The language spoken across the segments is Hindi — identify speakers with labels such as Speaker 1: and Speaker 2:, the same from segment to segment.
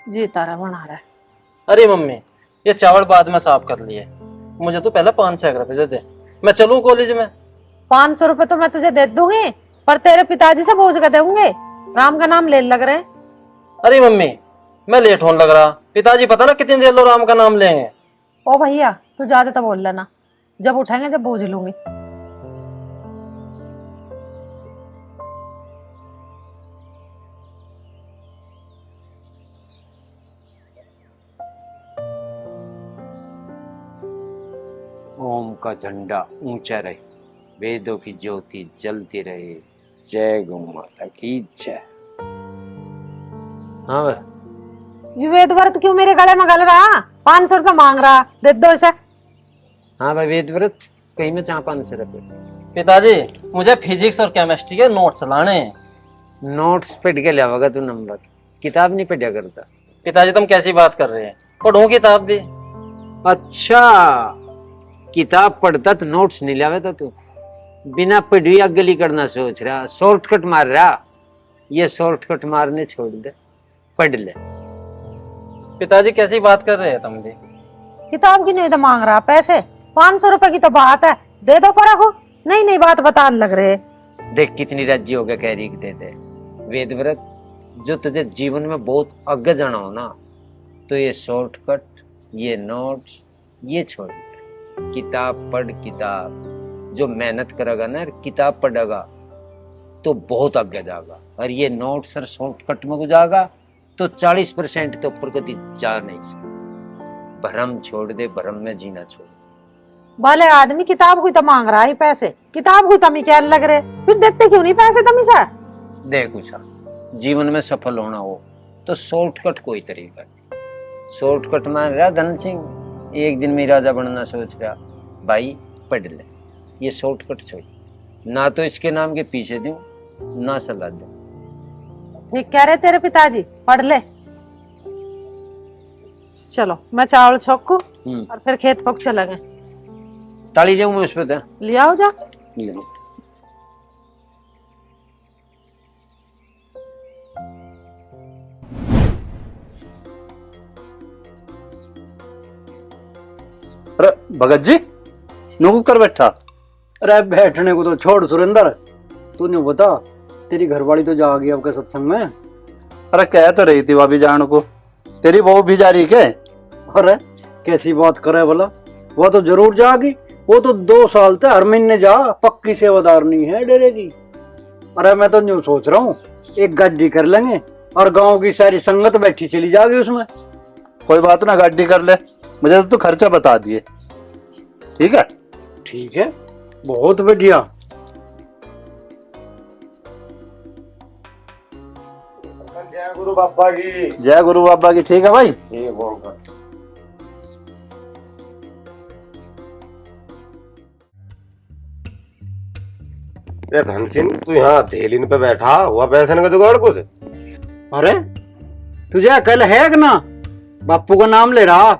Speaker 1: जी तारा बना रहा है।
Speaker 2: अरे मम्मी, ये चावल बाद में साफ कर लिए। मुझे तो पहले 500 रुपए दे दे, मैं चलूं कॉलेज में।
Speaker 1: 500 रुपए तो मैं तुझे दे दूंगी, पर तेरे पिताजी से पूछ के देंगे। राम का नाम ले लग रहे।
Speaker 2: अरे मम्मी, मैं लेट होने लग रहा, पिताजी पता ना कितनी देर लो राम का नाम लेंगे।
Speaker 1: ओ भैया तू ज्यादा तो बोल लेना, जब उठाएंगे जब पूछ लूंगी।
Speaker 3: ओम का झंडा ऊंचा रहे, वेदों की ज्योति जलती रहे। जय गौ माता की जय। हाँ भाई।
Speaker 1: ये वेद व्रत क्यों मेरे गले में गल रहा? 500 रुपए मांग रहा, दे दो इसे।
Speaker 3: हाँ भाई, वेद व्रत कहीं में 500 रुपए।
Speaker 2: पिताजी, मुझे फिजिक्स और केमिस्ट्री के नोट्स लाने हैं।
Speaker 3: नोट्स पढ़ के लावेगा तू नंबर, किताब नहीं पढ़ा करता।
Speaker 2: पिताजी तुम कैसी बात कर रहे हैं, पढ़ूं किताब भी।
Speaker 3: अच्छा, किताब पढ़ता तो नोट्स नहीं लावे तो तू बिना पढ़ी अगली करना सोच रहा, शॉर्टकट मार रहा। ये शॉर्टकट मारने छोड़ दे, पढ़ ले।
Speaker 2: पिताजी कैसी बात कर रहे हैं तुम भी।
Speaker 1: किताब की नहीं तो मांग रहा पैसे। 500 रुपए की तो बात है, दे दो पर हो। नहीं नहीं बात बता लग रहे।
Speaker 3: देख कितनी राज्य हो गया, कह रही दे दे। वेद व्रत जो तुझे जीवन में बहुत आगे जाना हो ना, तो ये शॉर्टकट, ये नोट्स, ये छोड़ दे। किताब पढ़, किताब जो मेहनत करेगा ना, किताब पढ़ेगा तो बहुत आगे जाएगा। और ये नोट्स और शॉर्टकट में जाएगा तो 40% तो ऊपर कभी जा नहीं सकता। भ्रम छोड़ दे, भ्रम में जीना छोड़।
Speaker 1: भले आदमी किताब हुई तो मांग रहा है पैसे, किताब हुई तो क्या लग रहे, फिर देते क्यों नहीं पैसे तुम इसे?
Speaker 3: देख उषा, जीवन में सफल होना हो तो शॉर्टकट कोई तरीका नहीं। शॉर्टकट मान रहा धन सिंह, एक दिन में राजा बनना सोच रहा, भाई पढ़ ले, ये शॉर्टकट छोड़। ना तो इसके नाम के पीछे दूं, ना सलाह दूं।
Speaker 1: ठीक कह रहे तेरे पिताजी, पढ़ ले। चलो मैं चावल छोकू और फिर खेत पक चलेंगे।
Speaker 3: ताली जाऊं मैं उस पर,
Speaker 1: लिया हो जा।
Speaker 4: अरे भगत जी, नौकू कर बैठा।
Speaker 5: अरे बैठने को तो छोड़ सुरेंद्र, तू नहीं बता, तेरी घरवाली तो जा गई आपके सत्संग में।
Speaker 4: अरे कह तो रही थी भाभी जान को, तेरी बहू भी जा रही के?
Speaker 5: अरे कैसी बात करे भला, वो तो जरूर जागी। वो तो 2 साल तक हर महीने जा, पक्की सेवादार नहीं है डेरे की। अरे मैं तो यूं सोच रहा हूँ, एक गाड़ी कर लेंगे और गांव की सारी संगत बैठी चली जाएगी उसमें।
Speaker 4: कोई बात ना, गाड़ी कर ले, मुझे तो तू खर्चा बता दिए। ठीक है?
Speaker 5: ठीक है, बहुत बढ़िया।
Speaker 6: जय गुरु बाबा की।
Speaker 4: जय गुरु बाबा की। ठीक है भाई।
Speaker 6: ये बोल ये धन सिंह, तू यहाँ धेलिन पे बैठा हुआ, पैसे का जुगाड़ कुछ?
Speaker 5: अरे तुझे अकल है कि ना? बापू का नाम ले रहा,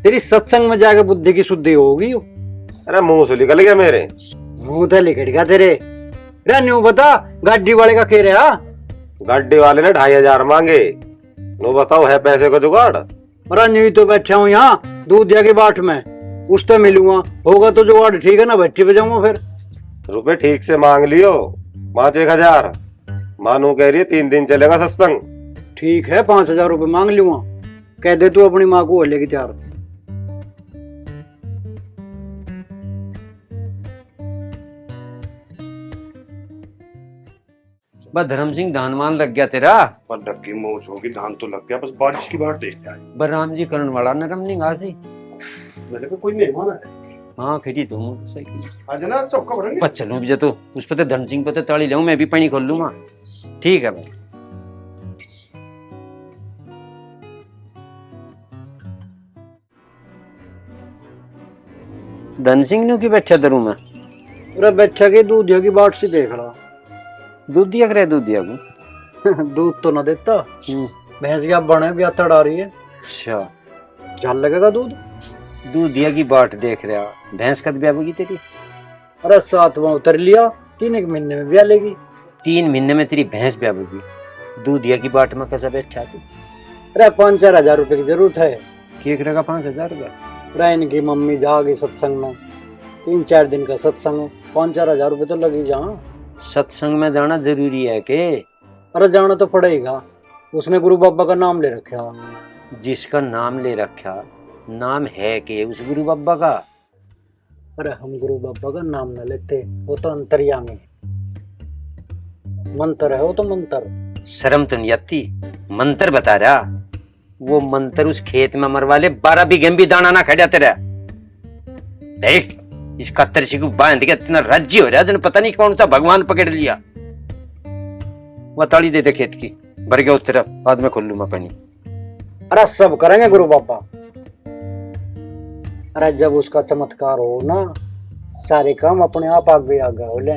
Speaker 5: तेरी सत्संग में जाके बुद्धि की शुद्धि होगी।
Speaker 6: अरे मुंह से निकल गया मेरे।
Speaker 5: मुंह तो लिखट गया तेरे। रे न्यू बता, गाड़ी वाले का कह रहा?
Speaker 6: गाड़ी वाले ने 2500 मांगे। नो बताओ, है पैसे का जुगाड़?
Speaker 5: अरे न्यू तो बैठा हूँ यहाँ दूधिया की बाट में, उससे मिलूंगा, होगा तो जुगाड़। ठीक है ना, भट्टी पे जाऊंगा फिर।
Speaker 6: रुपए ठीक से मांग लियो, 5-1000। मानू कह रही है 3 दिन चलेगा सत्संग।
Speaker 5: ठीक है, 5000 रुपए मांग लूंगा। कह दे तू अपनी माँ को लेके तैयार।
Speaker 3: बस धर्म सिंह, धान मान लग गया तेरा?
Speaker 7: पर डक्की मोच होगी, धान तो लग गया, बस बारिश की बात देखते हैं।
Speaker 3: बलराम जी करण वाला नरम नहीं घासी।
Speaker 7: मेरे को कोई मेहमान है।
Speaker 3: हाँ खड़ी तो मोटरसाइकिल
Speaker 7: आज ना चौका भरेंगे।
Speaker 3: बस चलो भी तो उस पर धन सिंह पे ताली लाऊं, मैं भी पानी खोल लूंगा। ठीक है भाई। धन सिंह ने क्यों बैठा दरू में?
Speaker 5: अरे बच्चा के दूधिया की बाट से देख रहा।
Speaker 3: दूध दिया करे, दूध दिया को
Speaker 5: दूध तो ना देता, भैंस क्या बने भी आता डा रही है।
Speaker 3: अच्छा,
Speaker 5: झाल लगेगा दूध।
Speaker 3: दूधिया की बाट देख रहा, भैंस कद ब्याह होगी तेरी?
Speaker 5: अरे 7वां उतर लिया, 3 महीने में ब्याह लेगी।
Speaker 3: 3 महीने में तेरी भैंस ब्याह होगी, दूधिया की बाट में कैसा बैठा तू?
Speaker 5: अरे 5-4 हजार रुपए की जरूरत है।
Speaker 3: केक रहेगा 5,000 रुपये?
Speaker 5: अरे इनकी मम्मी जागी सत्संग में, 3-4 दिन का सत्संग है, 5-4 हजार रुपए तो लगी जहाँ।
Speaker 3: सत्संग में जाना जरूरी है के?
Speaker 5: अरे जाना तो पड़ेगा, उसने गुरु बाबा का नाम ले रखा।
Speaker 3: जिसका नाम ले रखा, नाम है के उस गुरु बाबा का?
Speaker 5: अरे हम गुरु बाबा का नाम न लेते, वो तो अंतर्यामी है, मंत्र है वो तो मंत्र।
Speaker 3: शर्म तो नहीं आती? मंत्र बता रहा, वो मंत्र उस खेत में मरवा ले, 12 बीघे भी दाना ना खड़ा तेरा। देख इसका तरसी को बांध के इतना राज्य हो रहा है, पता नहीं कौन सा भगवान पकड़ लिया। वो ताली दे दे खेत की, भर गया उस तरफ, बाद में खोल लूंगा पानी।
Speaker 5: अरे सब करेंगे गुरु बाबा। अरे जब उसका चमत्कार हो ना, सारे काम अपने आप आगे आगे हो ले।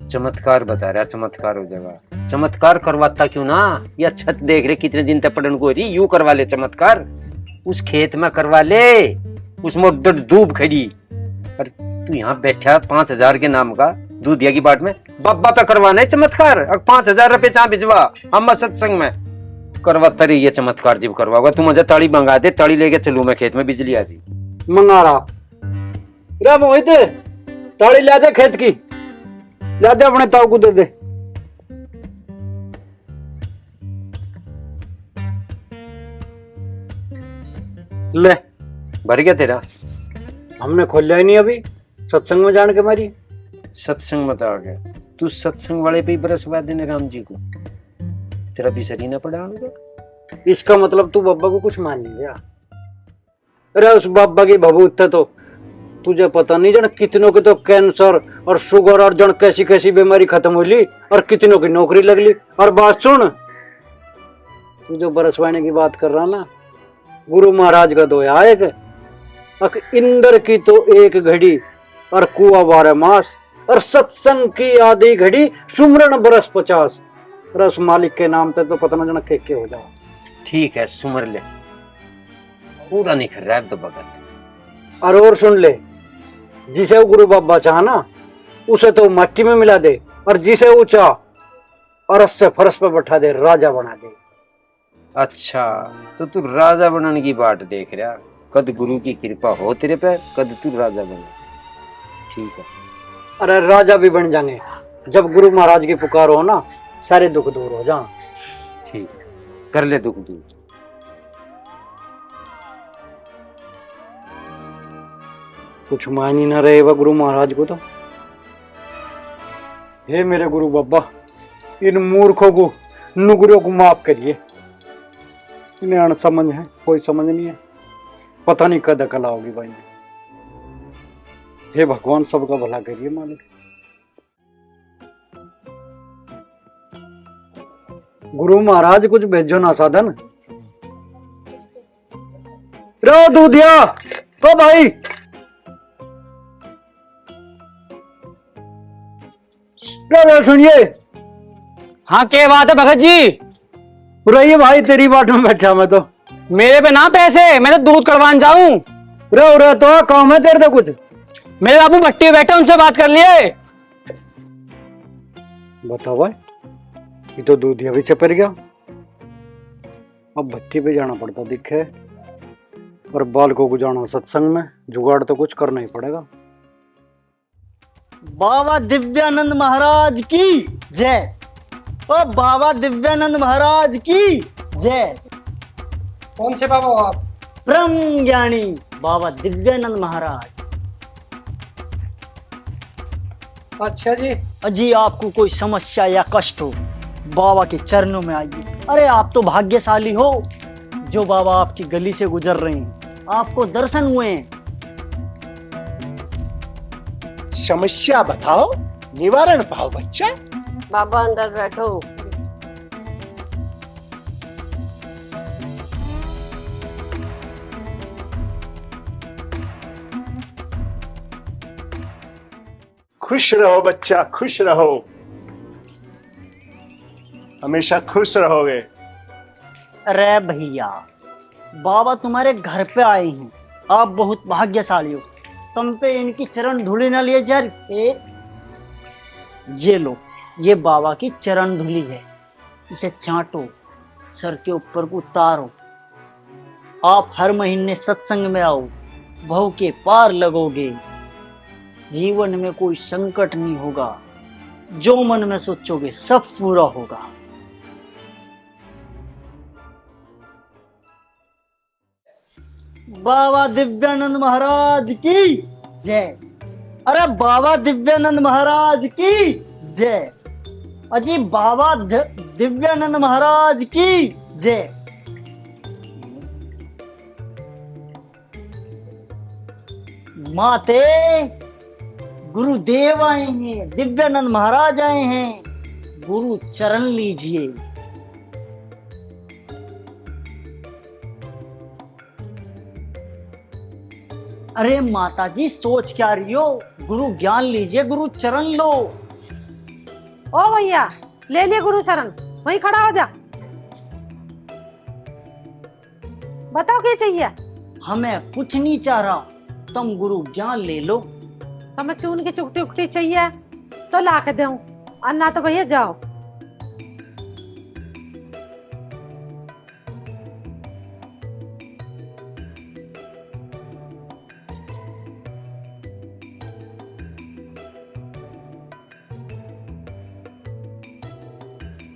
Speaker 3: चमत्कार बता रहा, चमत्कार हो जाएगा। चमत्कार करवाता क्यों ना? ये छत देख रहे कितने दिन तक पड़न को रही, यूं करवा ले चमत्कार, उस खेत में करवा ले, उस मोड़ धूप खड़ी। और तू यहाँ बैठा 5,000 के नाम का दूधिया की बाट में, बाबा पे करवाना है चमत्कार। 5,000 रुपए चाह भिजवा, हम सत्संग में करवाता रही ये चमत्कार। जब करवाओगा तू मुझे ताड़ी मंगा दे, ताड़ी लेके चलू मैं खेत में, बिजली आती
Speaker 5: मंगा रहा। रे मोहित, ताड़ी ला दे खेत की, ला दे अपने ताऊ को दे दे। ले
Speaker 3: भर गया तेरा?
Speaker 5: हमने खोलिया ही नहीं अभी, सत्संग में जान के मारी।
Speaker 3: सत्संग में तो आ गया तू, सत्संग वाले पे ही बरसवा देने राम जी को, तेरा भी सरी ना पड़ा उनका।
Speaker 5: इसका मतलब तू बाबा को कुछ मान नहीं गया। अरे उस बाबा की भभूत तो तुझे पता नहीं, जन कितनों के तो कैंसर और शुगर और जन कैसी कैसी बीमारी खत्म हो ली, और कितनों की नौकरी लग ली। और बात सुन, तू जो बरसवाने की बात कर रहा ना, गुरु महाराज का दोया एक, अक इंद्र की तो एक घड़ी और कुआ 12 मास, और सत्संग की आधी घड़ी सुमरन बरस 50। रस मालिक के नाम पे तो पता ना जना के हो जाओ।
Speaker 3: ठीक है सुमर ले, पूरा नहीं कर रहा है तो भगत।
Speaker 5: और सुन ले, जिसे वो गुरु बाबा चाह ना, उसे तो मट्टी में मिला दे, और जिसे वो चाह और से फर्श पे बैठा दे, राजा बना दे।
Speaker 3: अच्छा तो तू राजा बनाने की बात देख रहा, कद गुरु की कृपा हो तेरे पे, कद तू राजा बने। ठीक है,
Speaker 5: अरे राजा भी बन जाएंगे जब गुरु महाराज की पुकार हो ना, सारे दुख दूर हो जा।
Speaker 3: ठीक है, कर ले दुख दूर।
Speaker 5: कुछ मान ही ना रहे वह गुरु महाराज को तो। हे मेरे गुरु बाबा, इन मूर्खों को, नुगरों को माफ करिए। इन्हें अनसमझ है, कोई समझ नहीं है, पता नहीं कद अकल आओगी भाई। हे भगवान, सबका भला करिए मालिक। गुरु महाराज कुछ भेजो ना साधन। रो दूधिया तो भाई, रो सुनिए।
Speaker 8: हाँ क्या बात है भगत जी?
Speaker 5: रही भाई, तेरी बाट में बैठा मैं तो।
Speaker 8: मेरे पे ना पैसे, मैं तो दूध कड़वान जाऊं।
Speaker 5: रो तो काम है तेरे तो कुछ।
Speaker 8: मेरे बाबू भट्टी में बैठे, उनसे बात कर लिए।
Speaker 5: बताओ भाई, ये तो दूधिया भी चपर गया। अब भट्टी पे जाना पड़ता दिखे, और बालकों को जाना सत्संग में, जुगाड़ तो कुछ करना ही पड़ेगा।
Speaker 9: बाबा दिव्यानंद महाराज की जय। ओ बाबा दिव्यानंद महाराज की जय।
Speaker 8: कौन से बाबा आप?
Speaker 9: ब्रह्म ज्ञानी बाबा दिव्यानंद महाराज।
Speaker 8: अच्छा जी।
Speaker 9: अजी आपको कोई समस्या या कष्ट हो, बाबा के चरणों में आइए। अरे आप तो भाग्यशाली हो, जो बाबा आपकी गली से गुजर रहे हैं, आपको दर्शन हुए हैं।
Speaker 10: समस्या बताओ, निवारण पाओ बच्चा।
Speaker 11: बाबा अंदर बैठो।
Speaker 10: खुश रहो बच्चा, खुश रहो, हमेशा खुश रहोगे।
Speaker 9: अरे भैया, बाबा तुम्हारे घर पे आए हैं, आप बहुत भाग्यशाली हो, तुम पे इनकी चरण धूलि न लिए जा ये लो, ये बाबा की चरण धूलि है, इसे चाटो, सर के ऊपर को उतारो। आप हर महीने सत्संग में आओ, भव के पार लगोगे, जीवन में कोई संकट नहीं होगा, जो मन में सोचोगे सब पूरा होगा। बाबा दिव्यानंद महाराज की जय। अरे बाबा दिव्यानंद महाराज की जय। अजी बाबा दिव्यानंद महाराज की जय। माते गुरुदेव आए हैं, दिव्यानंद महाराज आए हैं, गुरु चरण लीजिए। अरे माता जी सोच क्या रही हो, गुरु ज्ञान लीजिए, गुरु चरण लो।
Speaker 1: ओ भैया ले लिए गुरु चरण, वहीं खड़ा हो जा। बताओ क्या चाहिए?
Speaker 9: हमें कुछ नहीं चाह रहा, तुम गुरु ज्ञान ले लो।
Speaker 1: हमें चून की चुकटी उकटी चाहिए तो ला के दूं, अन्ना तो भैया जाओ।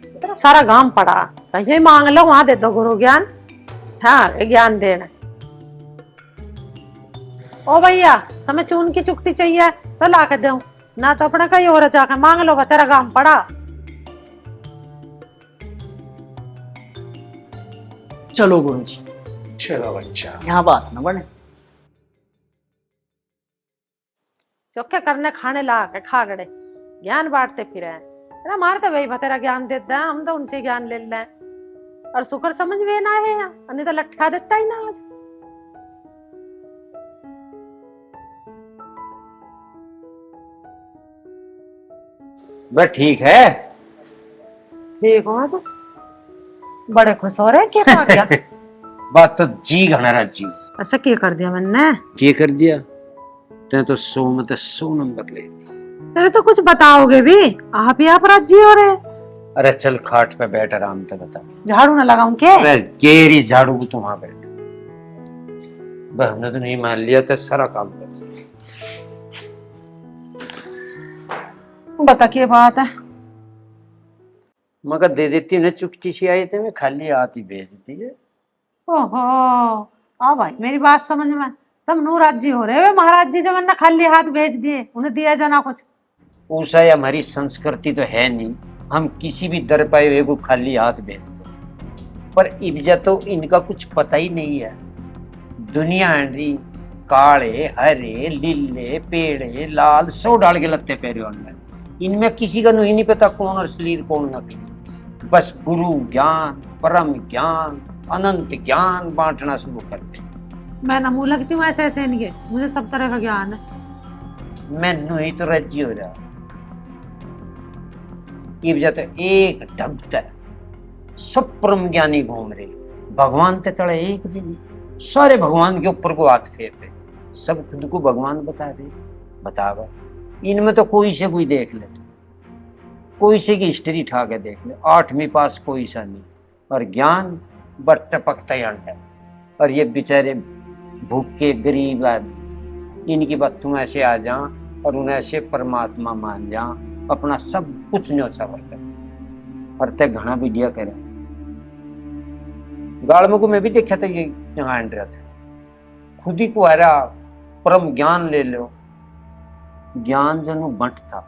Speaker 1: इतना सारा गांव पड़ा, कहीं मांग लो वहां दे दो गुरु ज्ञान। हाँ ज्ञान देना। ओ भैया हमें चून की चुकती चाहिए तो ला के दूं, ना तो अपना कहीं और जाकर मांग लो, तेरा गांव पड़ा।
Speaker 9: चलो गुरु जी,
Speaker 10: चलो बच्चा।
Speaker 9: यहाँ बात न बने।
Speaker 1: चौके करने खाने ला के खा गड़े, ज्ञान बांटते फिरे। अरे हमारे तो वही बतेरा ज्ञान देता है, हम तो उनसे ज्ञान ले लें। और शुक्र समझ में ना है, नहीं तो लट्ठा देता ही ना आज।
Speaker 3: बस ठीक है।
Speaker 1: ठीक हो तो बड़े खुश हो रहे, क्या खा गया?
Speaker 3: बात तो जी घना राजी।
Speaker 1: ऐसा क्या कर दिया मैंने?
Speaker 3: क्या कर दिया? ते तो 100 में तो 100 नंबर ले दी।
Speaker 1: अरे तो कुछ बताओगे भी, आप ही आप राजी हो रहे।
Speaker 3: अरे चल खाट पे बैठ, आराम से बता।
Speaker 1: झाड़ू ना लगाऊं क्या?
Speaker 3: अरे केरी झाड़ू को तुम वहां बैठ। बस हमने तो नहीं मान लिया तो सारा काम कर।
Speaker 1: बता क्या बात है?
Speaker 3: मगर दे देती उन्हें, चुटकी सी आई थे, मैं खाली हाथ ही भेजती है।
Speaker 1: ओहो आ भाई मेरी बात समझ में, तुम नू राजी हो रहे हो, महाराज जी जब मैंने खाली हाथ भेज दिए, उन्हें दिया जाना कुछ।
Speaker 3: उषा हमारी संस्कृति तो है नहीं, हम किसी भी दर पाए हुए को खाली हाथ भेज दो। पर इब्जा तो इनका कुछ पता ही नहीं है। दुनिया हंडी काले हरे लीले पेड़े लाल सौ डाल के लगते पैरे उनमें, इनमें किसी का नहीं पता कौन असली कौन नकली। बस गुरु ज्ञान परम ज्ञान अनंत ज्ञान बांटना शुरू करते।
Speaker 1: मैं ना मुंह लगती हूँ ऐसे ऐसे इनके, मुझे सब तरह का ज्ञान है।
Speaker 3: मैं नहीं तो राजी हो रहा। ये जाते एक ढबता सब परम ज्ञानी घूम रहे, भगवान ते तड़े एक भी नहीं, सारे भगवान के ऊपर को हाथ फेर रहे, सब खुद को भगवान बता रहे। बतावा इनमें तो कोई से कोई देख ले, कोई से की हिस्ट्री उठा के देख ले, 8वीं पास कोई सा नहीं, और ज्ञान बट टपकता ही अंडा। और ये बेचारे भूखे गरीब आदमी, इनकी बात तुम ऐसे आ जा और उन्हें ऐसे परमात्मा मान जा, अपना सब कुछ न्योछावर कर। और ते घना भी दिया करे। गाड़मों को मैं भी देखा था, ये जहाँ रहा था, खुद ही को आ रहा परम ज्ञान ले लो। ज्ञान जनु बंट था,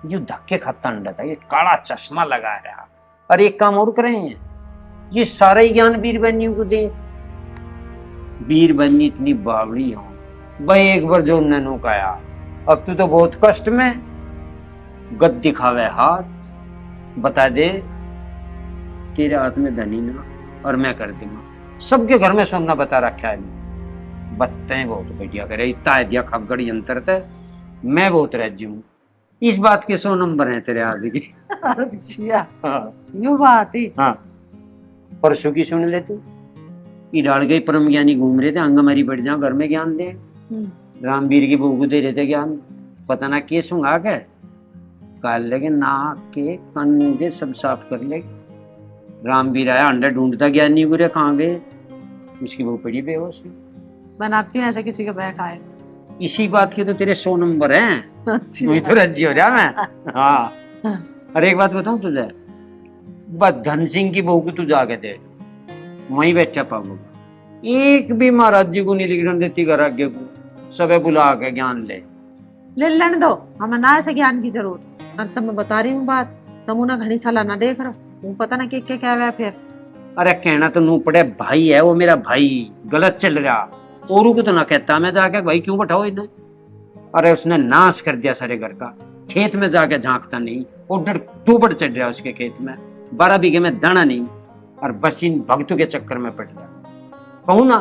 Speaker 3: यू धक्के खाता अंडा था, ये काला चश्मा लगा रहा। और एक काम और करेंगे, ये सारा ही ज्ञान वीर बन्नी को दे। वीर बन्नी इतनी बावड़ी हो भाई, एक बार जो नैनो काया, अब तू तो बहुत कष्ट में, गद दिखावे हाथ, बता दे तेरे हाथ में धनी ना, और मैं कर दूंगा। सबके घर में सोना बता रखा है, बत्ते बहुत बढ़िया करे, इतना दिया खबगड़ यंत्र थे, मैं बहुत राजी हूँ। इस बात के 100 नंबर है तेरे आज की।
Speaker 1: अच्छा
Speaker 3: हाँ
Speaker 1: यू बात ही।
Speaker 3: हाँ परसों की सुन ले तू। ये डाल गई परम ज्ञानी घूम रहे थे, अंग हमारी बढ़ जाओ घर में ज्ञान दे। रामवीर की बहू को दे रहे थे ज्ञान, पता ना के सुंगा के काल लगे नाक के कान मुंह के सब साफ कर ले। रामवीर आया अंडा ढूंढता ज्ञानी गुरे कहाँ गए, उसकी बहू पड़ी बेहोश।
Speaker 1: बनाती हूँ ऐसे किसी का बहक आए।
Speaker 3: इसी बात के तो तेरे 100 नंबर हैं। वही तो रज्जी हो रहा मैं। हाँ अरे एक बात बताऊं तुझे, बस धन सिंह की बहू को तू जाके दे, वहीं बैठा पाऊंगा। एक भी महाराज जी को नहीं लिखने देती घर आगे को, सबे बुला के ज्ञान ले
Speaker 1: लेने दो, हमें ना ऐसे ज्ञान की जरूरत। और तब मैं बता रही हूँ बात, तुम उन्हें घड़ी साला ना देख रहो, तुम पता ना क्या क्या हुआ फिर।
Speaker 3: अरे कहना तो नू पड़े, भाई है वो मेरा भाई, गलत चल रहा औरों को तो ना कहता मैं जाके भाई क्यों बैठाओ इन्हें। अरे उसने नाश कर दिया सारे घर का, खेत में जाके झांकता नहीं, उधर दूबड़ चढ़ रहा उसके खेत में, 12 बीघे में दाना नहीं, और बस इन भक्तों के चक्कर में पड़ रहा। कहूँ ना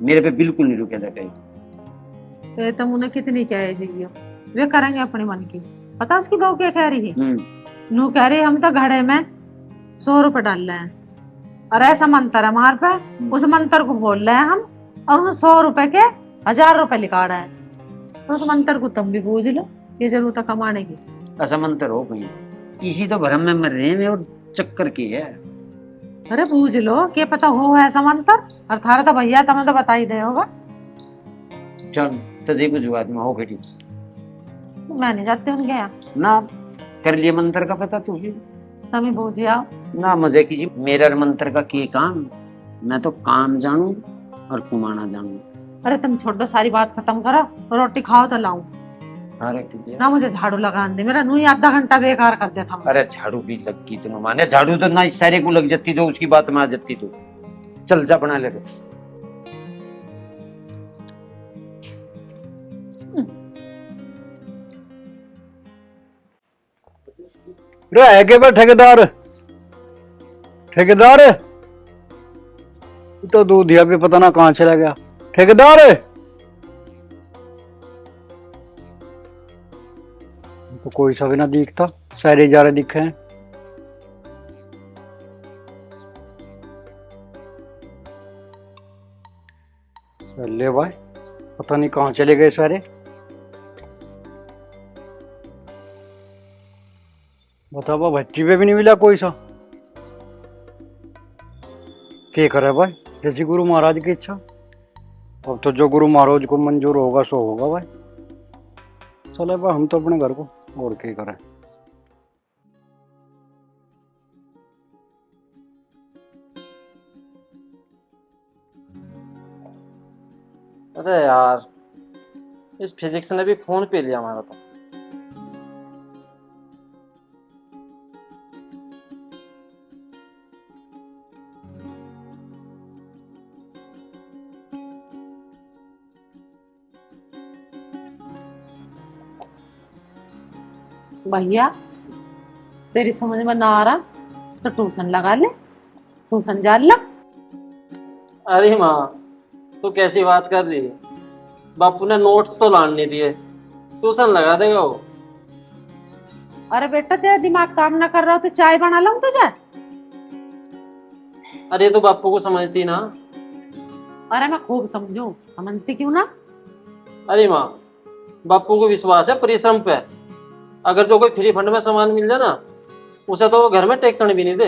Speaker 3: मेरे पे बिल्कुल नहीं रुके जाए।
Speaker 1: तो तुम उन्हें कितनी क्या है जियो, वे करेंगे अपने मन की। पता उसकी बहू क्या कह रही है, नू कह रही हम तो घड़े में 100 रुपए डाल रहे हैं, और ऐसा मंत्र है हमारे पे, उस मंत्र को बोल रहे हैं हम, और उन 100 रुपए के 1000 रुपए लिखा रहे हैं। तो उस मंत्र को तुम भी बूझ लो, ये जरूरत है कमाने की।
Speaker 3: ऐसा मंत्र हो गई, इसी तो भरम में मर रहे हैं और चक्कर की है।
Speaker 1: अरे बूझ लो, क्या पता हो ऐसा मंत्र, और थारा तो भैया तुम्हें तो बता ही दे होगा।
Speaker 3: चल तजे बुझवा दूंगा, हो गई
Speaker 1: मैं नहीं जाती उनके यहाँ,
Speaker 3: ना कर लिए मंत्र का पता तुझे,
Speaker 1: तुम ही बूझ आओ
Speaker 3: ना मजे कीजिए। मेरा मंत्र का के काम, मैं तो काम जानू और कुमाना जानू।
Speaker 1: अरे तुम छोड़ो, सारी बात खत्म करो, रोटी खाओ तो लाऊं।
Speaker 3: अरे ठीक है
Speaker 1: ना मुझे झाड़ू लगाने दे, मेरा नू ही आधा घंटा बेकार कर देता हूँ।
Speaker 3: अरे झाड़ू भी लग गई तुम माने, झाड़ू तो ना इस सारे को लग जाती जो उसकी बात में आ जाती तू। चल जा बना ले रे।
Speaker 5: रह के बा ठेकेदार, ठेकेदार तो दूध दिया भी पता ना कहाँ चला गया। ठेकेदार तो कोई सा भी ना दिखता, सारे जा रहे दिखे हैं। ले भाई पता नहीं कहाँ चले गए सारे। बताओ भट्टी पे भी नहीं मिला कोई सा। क्या करे भाई, जैसी गुरु महाराज की इच्छा। अब तो जो गुरु महाराज को मंजूर होगा सो होगा भाई। चले भाई हम तो अपने घर को, और क्या करें।
Speaker 2: अरे यार, इस फिजिक्स ने भी फोन पे लिया हमारा तो।
Speaker 1: भैया तेरी समझ में ना आ रहा तो ट्यूशन लगा ले, ट्यूशन जा ला।
Speaker 2: अरे माँ तो कैसी बात कर रही है, बापू ने नोट्स तो लाने नहीं दिए, ट्यूशन लगा देगा वो।
Speaker 1: अरे बेटा तेरा दिमाग काम ना कर रहा हो तो चाय बना लाऊं तुझे।
Speaker 2: अरे तो बापू को समझती ना।
Speaker 1: अरे मैं खूब समझू, समझती क्यों ना।
Speaker 2: अरे माँ बापू को विश्वास है परिश्रम पे, अगर जो कोई फ्री फंड में सामान मिल जाए ना उसे तो वो घर में टेकन भी नहीं दे।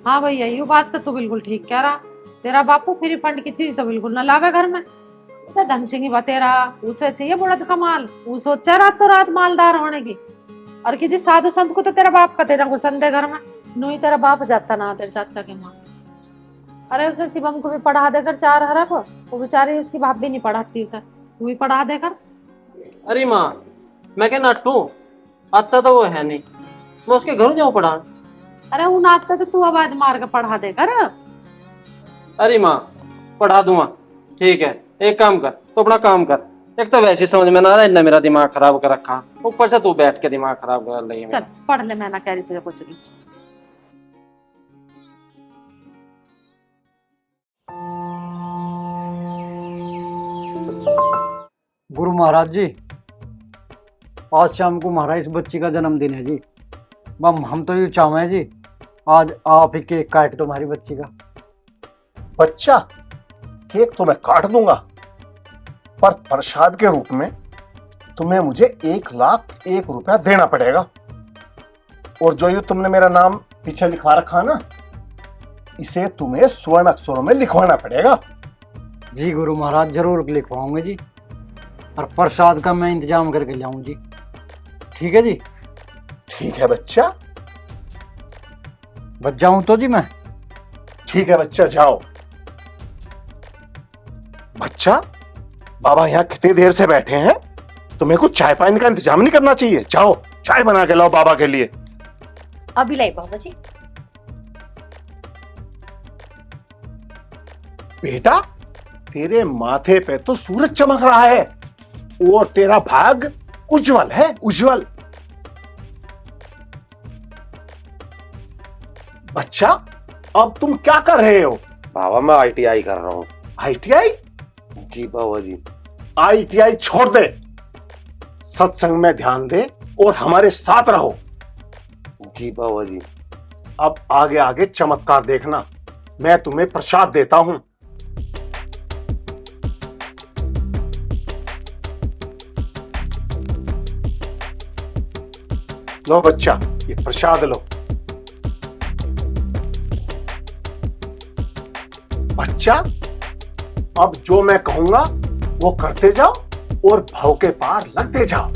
Speaker 1: हाँ भैया ये बात तो तू बिल्कुल ठीक कह रहा, तेरा बापू फ्री फंड की चीज तो बिल्कुल ना लावे घर में। तो धन सिंह बतेरा उसे चाहिए बड़ा कमाल, वो सोचा रातों रात मालदार होने की। और किसी साधु संत को तो तेरा बाप का तेरा घुसन दे घर में, नू ही तेरा बाप जाता ना तेरे चाचा के माँ। अरे उसे शिवम को भी पढ़ा देकर 4 हरफ, वो बेचारी उसकी बाप भी नहीं पढ़ाती उसे, तू भी पढ़ा देकर।
Speaker 2: अरे माँ मैं क्या नट्टू, आता तो वो है नहीं, मैं उसके घर जाऊँ पढ़ा।
Speaker 1: अरे वो नाचता तो तू आवाज मार के पढ़ा देकर।
Speaker 2: अरे माँ पढ़ा दूंगा, ठीक है एक काम कर, तो अपना काम कर। एक तो वैसे समझ में ना आ रहा, इतना मेरा दिमाग खराब कर रखा, ऊपर से तू बैठ के दिमाग खराब कर रही है।
Speaker 1: चल पढ़ ले, मैं ना कह रही तुझे कुछ भी।
Speaker 5: गुरु महाराज जी आज शाम को हमारा इस बच्ची का जन्मदिन है जी। हम तो ये चाहें जी आज आप ही केक काट दो हमारी बच्ची का।
Speaker 10: बच्चा, केक तो मैं काट दूंगा, पर प्रसाद के रूप में तुम्हें मुझे 1,01,000 रुपया देना पड़ेगा। और जो ये तुमने मेरा नाम पीछे लिखवा रखा ना, इसे तुम्हें स्वर्ण अक्षरों में लिखवाना पड़ेगा।
Speaker 5: जी गुरु महाराज, जरूर लिखवाऊंगे जी, और प्रसाद का मैं इंतजाम करके लाऊं जी। ठीक है जी।
Speaker 10: ठीक है बच्चा।
Speaker 5: बच जाऊं तो जी मैं?
Speaker 10: ठीक है बच्चा, जाओ। बच्चा, बाबा यहाँ कितनी देर से बैठे हैं, तुम्हें कुछ चाय पानी का इंतजाम नहीं करना चाहिए? जाओ चाय बना के लाओ बाबा के लिए।
Speaker 11: अभी लाई बाबा जी।
Speaker 10: बेटा, तेरे माथे पे तो सूरज चमक रहा है और तेरा भाग उज्जवल है, उज्जवल। बच्चा, अब तुम क्या कर रहे हो?
Speaker 6: बाबा मैं ITI कर रहा हूँ।
Speaker 10: ITI?
Speaker 6: जी बाबा जी।
Speaker 10: ITI छोड़ दे, सत्संग में ध्यान दे और हमारे साथ रहो।
Speaker 6: जी बाबा जी।
Speaker 10: अब आगे आगे चमत्कार देखना। मैं तुम्हें प्रसाद देता हूं। लो बच्चा, ये प्रसाद लो। बच्चा, अब जो मैं कहूंगा वो करते जाओ और भाव के पार लगते जाओ।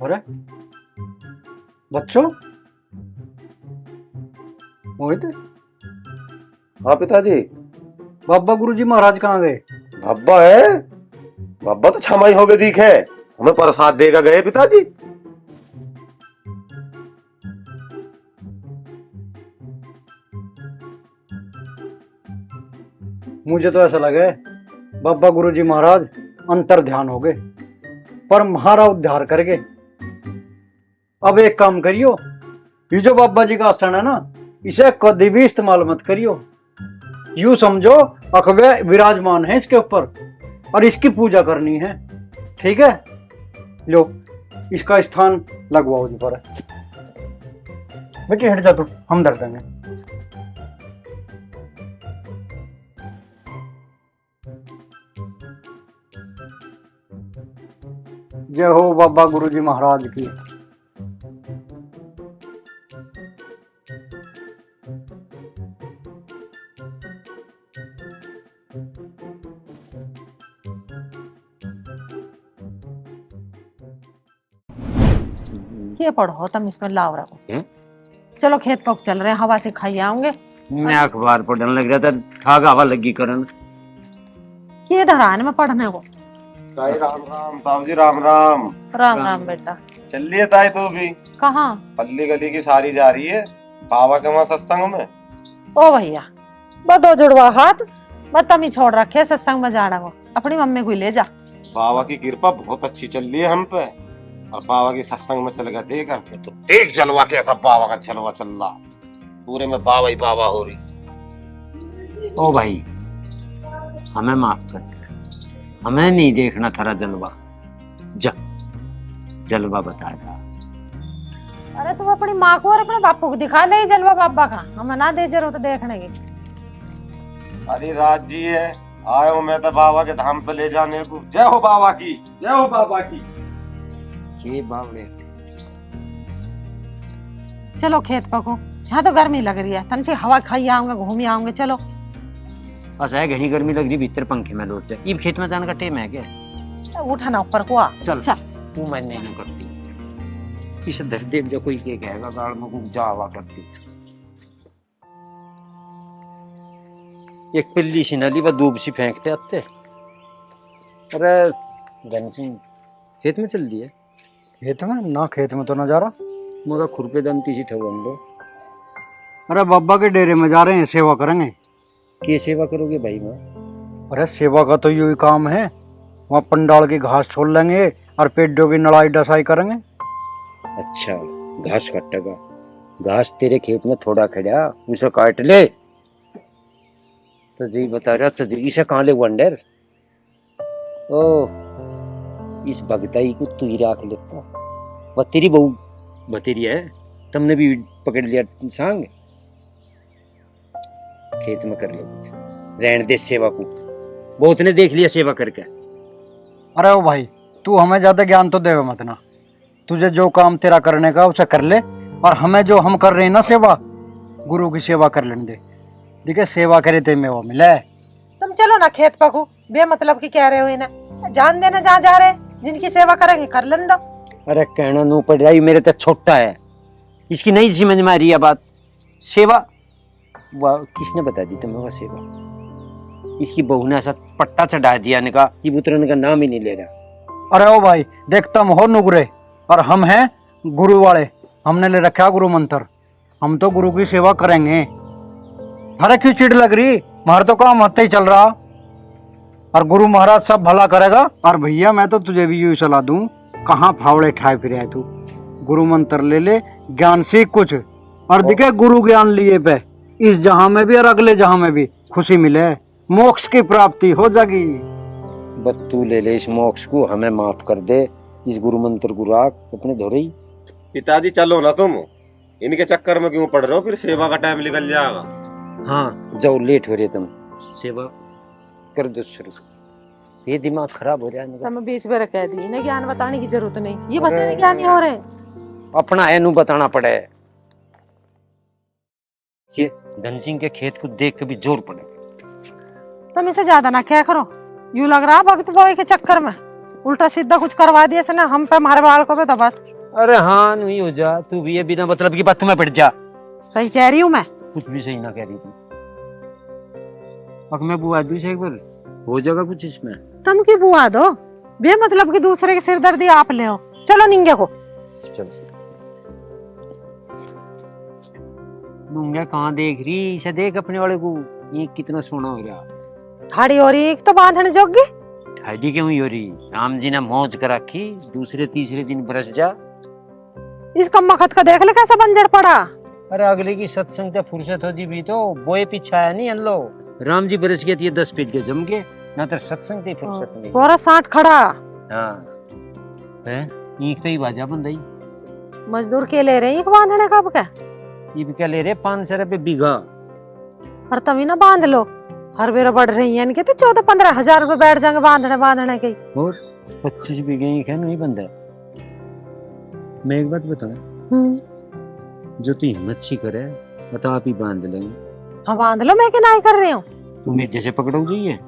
Speaker 5: अरे बच्चों, मोहित,
Speaker 6: हाँ पिताजी।
Speaker 5: बाबा गुरुजी महाराज कहाँ गए?
Speaker 6: बाबा है? बाबा तो छमाई हो गए दिखे, हमें प्रसाद देगा गए पिताजी।
Speaker 5: मुझे तो ऐसा लगे बाबा गुरुजी महाराज अंतर ध्यान हो गए, पर महारा उद्धार कर गए। अब एक काम करियो, ये जो बाबा जी का आसन है ना, इसे कभी भी इस्तेमाल मत करियो। यूं समझो अखबे विराजमान है इसके ऊपर और इसकी पूजा करनी है। ठीक है, लो इसका स्थान लगवाओ जी पर। बेटे हट जा, तू हम धर देंगे। जय हो बाबा गुरुजी महाराज की।
Speaker 1: ये पढ़ो तुम, इसमें लाव रखो।
Speaker 3: हैं?
Speaker 1: चलो खेत पक चल रहे हैं, हवा से खाई आऊंगे।
Speaker 3: मैं अखबार पढ़ने लग रहा था, ठाग हवा लगी करन।
Speaker 1: ये धरान में पढ़ने को।
Speaker 6: ताई राम राम। ताऊ जी राम राम।
Speaker 1: राम राम बेटा।
Speaker 6: चल रही है ताई तू भी?
Speaker 1: कहाँ?
Speaker 6: पल्ली गली की सारी जा रही है बाबा के वहां सत्संग में।
Speaker 1: ओ भैया, बदो जुड़वा हाथ, बदतमी छोड़ रखे सत्संग में जाना को। अपनी मम्मी को ले जा।
Speaker 6: बाबा की कृपा बहुत अच्छी चल रही है हम पे, और बाबा की सत्संग में चल गए देख करके तो देख जलवा कैसा बाबा का जलवा चल रहा, पूरे में बाबा ही बाबा हो रही।
Speaker 3: ओ भाई, हमें माफ कर, हमें नहीं देखना थारा जलवा। जलवा बता रहा।
Speaker 1: अरे तुम अपनी माँ को और अपने बापू को दिखा ले जलवा बाबा का, हमें ना दे जरूरत देखने की।
Speaker 6: अरे राज जी है, आए हो मैं तो बाबा के धाम पे ले जाने को। जय हो बाबा की, जय हो बाबा की।
Speaker 3: ये बावड़े,
Speaker 1: चलो खेत पको, यहाँ तो गर्मी लग रही है, तन से हवा खाई आऊंगे, घूमी आऊंगे। चलो
Speaker 3: बस है, घनी गर्मी लग रही, भीतर पंखे में लौट जाए। ये खेत में जाने का टाइम है क्या?
Speaker 1: उठा ना ऊपर को आ।
Speaker 3: चल
Speaker 1: चल
Speaker 3: तू मैं नहीं करती, इस धर देव जो कोई के कहेगा गाड़ में घुस जा हवा करती। एक पिल्ली सी नली व दूब सी फेंकते आते। अरे धन सिंह खेत में चल दिए?
Speaker 5: खेत में ना, खेत में तो ना जा रहा।
Speaker 3: मगर खुरपेदंती सी ठगन लो।
Speaker 5: अरे बाबा के डेरे में जा रहे हैं, सेवा करेंगे।
Speaker 3: क्या सेवा करोगे भाई माँ?
Speaker 5: अरे सेवा का तो यही काम है, वहाँ पंडाल की घास छोड़ लेंगे और पेड़ों की नड़ाई डसाई करेंगे।
Speaker 3: अच्छा, घास कटेगा? घास तेरे खेत में थोड़ा खड़ा, उसे काट ले। तो जी बता रहा तो इसे कहाँ ले वंडर? ओ, इस भगताई को तू ही रख लेता। वह तेरी बहू भतेरी है, तुमने भी पकड़ लिया सांग। खेत में कर ले कुछ, रहने दे सेवा को, बहुत ने देख लिया सेवा करके।
Speaker 5: अरे ओ भाई, तू हमें ज्यादा ज्ञान तो देवे मत ना। तुझे जो काम तेरा करने का उसे कर ले, और हमें जो हम कर रहे हैं ना सेवा, गुरु की सेवा कर लेने दे। देखिए सेवा करे ते में वो मिले।
Speaker 1: तुम चलो ना खेत पकू, बेमतलब की कह रहे हो इन्हें, जान देना जहाँ जा रहे, जिनकी सेवा करेंगे कर लेने दो।
Speaker 3: अरे कहना नू पड़ रही, मेरे तो छोटा है, इसकी नहीं समझ में आ रही है बात। सेवा वाह, किसने बता दी तुम्हें? सेवा इसकी बहू ने ऐसा पट्टा चढ़ा दिया, ने कहा ये पुत्र का नाम ही नहीं ले रहा।
Speaker 5: अरे ओ भाई देख, तुम हो नुगरे और हम हैं गुरु वाले, हमने ले रखा गुरु मंत्र, हम तो गुरु की सेवा करेंगे। अरे क्यों चिढ़ लग रही, हमारा तो काम होते ही चल रहा, और गुरु महाराज सब भला करेगा। और भैया मैं तो तुझे भी यही सलाह दूं, कहाँ फावड़े ठाए फिर है तू, गुरु मंत्र ले ले, ज्ञान सीख कुछ, और दिखे गुरु ज्ञान लिए पे इस जहां में भी और अगले जहां में भी खुशी मिले, मोक्ष की प्राप्ति हो जाएगी।
Speaker 3: बस तू ले ले इस मोक्ष को, हमें माफ कर दे, इस गुरु मंत्र को राख अपने धोरे।
Speaker 6: पिताजी चलो ना तुम, इनके चक्कर में क्यों पड़ रहे हो, फिर सेवा का टाइम निकल जाएगा।
Speaker 3: हाँ जाओ, लेट हो रहे तुम, सेवा कर दो शुरू। ये दिमाग खराब हो रहा है।
Speaker 1: तुम 20 बार कह दी, इन्हें ज्ञान बताने की जरूरत नहीं, ये बताने ज्ञान ही हो रहे।
Speaker 3: अपना है नू बताना पड़े। ये धन सिंह के खेत को देख के भी जोर पड़े।
Speaker 1: तुम इसे ज्यादा ना क्या करो, यूं लग रहा भक्त बोए के चक्कर में उल्टा सीधा कुछ करवा दिया से ना हम पे, हमारे बालकों पे तो बस।
Speaker 3: अरे हाँ नहीं हो जा, तू भी ये बिना मतलब की बात तुम्हें पड़ जा।
Speaker 1: सही कह रही हूँ मैं,
Speaker 3: कुछ भी सही ना कह रही थी। अब मैं बुआ दूं एक बार, हो जाएगा कुछ इसमें।
Speaker 1: तुम की बुआ दो, बेमतलब की दूसरे की सिरदर्दी आप ले हो। चलो निंगे को।
Speaker 3: चलो नूंगा कहाँ देख रही, इसे देख अपने वाले को, ये कितना सोना हो रहा।
Speaker 1: ठाड़ी हो रही, एक तो बांधने जोगी।
Speaker 3: ठाड़ी क्यों हो रही? राम जी ने मौज कर रखी, दूसरे तीसरे दिन बरस जा।
Speaker 1: इस कम्मखत का देख ले कैसा बंजर पड़ा।
Speaker 3: अरे अगले की सत्संग ते फुर्सत हो जी भी तो बोए पीछा है नहीं अल्लो। राम जी बरस गए, 10 पेट के जम गए ना, तो सत्संग ते फुर्सत नहीं।
Speaker 1: पूरा 60 खड़ा।
Speaker 3: हाँ है, ईक तो ही बाजा बंदाई।
Speaker 1: मजदूर के ले रहे हैं बांधने कब का?
Speaker 3: ये भी क्या ले रहे? 500 रुपए बीघा।
Speaker 1: और तभी ना बांध लो, हर बेरा बढ़ रही है इनके तो 14-15 हजार रुपए बैठ जाएंगे बांधने के।
Speaker 3: और 25 बीघे ही नहीं बंदा। मैं एक बात बताऊं, जो तू हिम्मत सी करे बता, आप ही बांध लेंगे।
Speaker 1: हाँ बांध लो, मैं क्या नहीं कर रही हूँ।
Speaker 3: तुम मेरे जैसे पकड़ो जाइए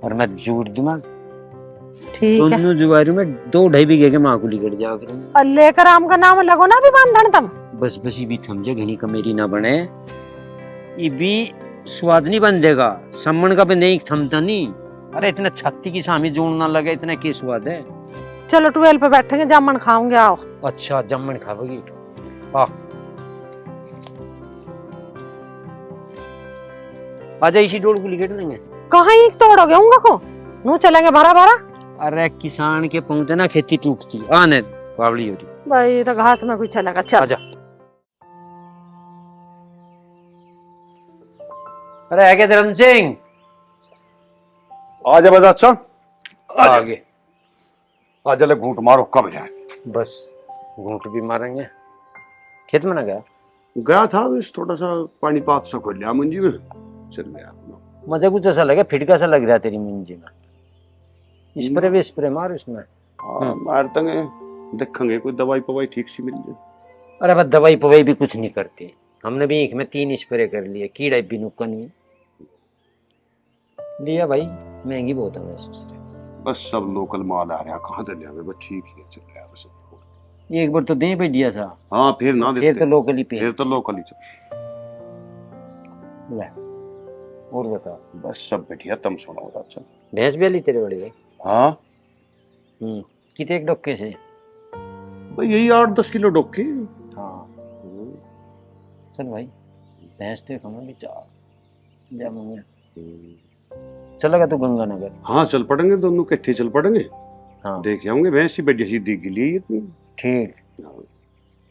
Speaker 3: और मैं जोड़ दूंगा।
Speaker 1: ठीक है,
Speaker 3: दोनों जुगारियों में 2-2.5 बीघे के माकूली कट जाओगे।
Speaker 1: और लेकर राम का नाम लगो ना भी बांधन तुम।
Speaker 3: बस बसी भी थम जा, घनी कमेरी ना बने। ये भी स्वाद नहीं बन देगा, सम्मन का भी नहीं थमता नहीं। अरे इतना छत्ती की सामी जोड़ना लगे, इतना क्या स्वाद है।
Speaker 1: चलो 12 पे बैठेंगे, जामन खाओगे आओ।
Speaker 3: अच्छा जामन खाओगी? आ आजा, इसी डोर को लिखेट लेंगे।
Speaker 1: कहाँ एक तोड़ोगे उंगा को, नू चलेंगे भरा भरा।
Speaker 3: अरे किसान के पहुंचे ना खेती टूटती, आने बावली हो रही
Speaker 1: भाई तो घास में कोई चलेगा। चल
Speaker 3: आजा। अरे है क्या धर्म सिंह?
Speaker 10: आजा बजा, अच्छा
Speaker 3: आगे
Speaker 10: आजा, ले घूंट मारो, कब जाए।
Speaker 3: बस घूंट भी मारेंगे। खेत में ना
Speaker 10: गया था, बस थोड़ा सा पानी पात सा खोल लिया मुंजी में, चल गया।
Speaker 3: मजा कुछ ऐसा लगा, फिटका सा लग रहा है तेरी मुंजी में। स्प्रे मार उसमें।
Speaker 10: मार तंगे, देखेंगे कोई दवाई पवाई ठीक सी मिल जाए।
Speaker 3: अरे बस दवाई पवाई भी कुछ नहीं करती, हमने भी एक में 3 स्प्रे कर लिए, कीड़ा भी नुक्का नहीं लिया भाई, महंगी बहुत है महसूस।
Speaker 10: बस सब लोकल माल आ रहा, कहाँ दे लिया, बस ठीक ही चल रहा है बस।
Speaker 3: एक बार तो दे पे दिया था।
Speaker 10: हाँ फिर ना देते,
Speaker 3: फिर तो लोकल ही पे,
Speaker 10: फिर तो लोकल ही चल।
Speaker 3: ले और बता।
Speaker 10: बस सब बढ़िया, तुम सुनाओ। अच्छा
Speaker 3: भैंस भी ली तेरे बड़े भाई?
Speaker 10: हाँ
Speaker 3: कितने एक डॉक्के से?
Speaker 10: भाई यही 8-10 किलो डोके,
Speaker 3: हाँ चल भाई भैंस तो खाना बेचार जा मम्मी चलेगा तू गंगानगर
Speaker 7: हाँ चल पड़ेंगे दोनों इकट्ठे चल पड़ेंगे।
Speaker 3: हाँ
Speaker 7: देख आऊंगे भैंस की बढ़िया सी दिख लिए इतनी।
Speaker 3: ठीक।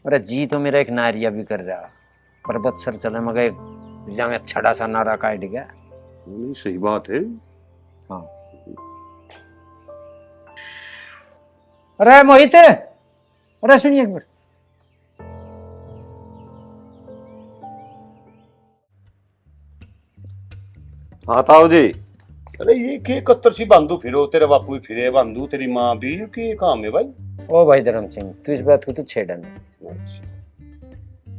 Speaker 3: अरे जी तो मेरा एक नारिया भी कर रहा पर बत्सर चले मगर एक में छड़ा सा नारा काट गया।
Speaker 7: नहीं सही बात है।
Speaker 3: हाँ अरे मोहित अरे सुनिए एक मिनट।
Speaker 6: हाँ ताऊ जी।
Speaker 7: अरे ये के कत्तर सी बांधू फिरो, तेरे बापू भी फिरे बांधू, तेरी माँ भी, ये के काम है भाई?
Speaker 3: ओ भाई धर्म सिंह तू इस बात को तो छेड़ा नहीं।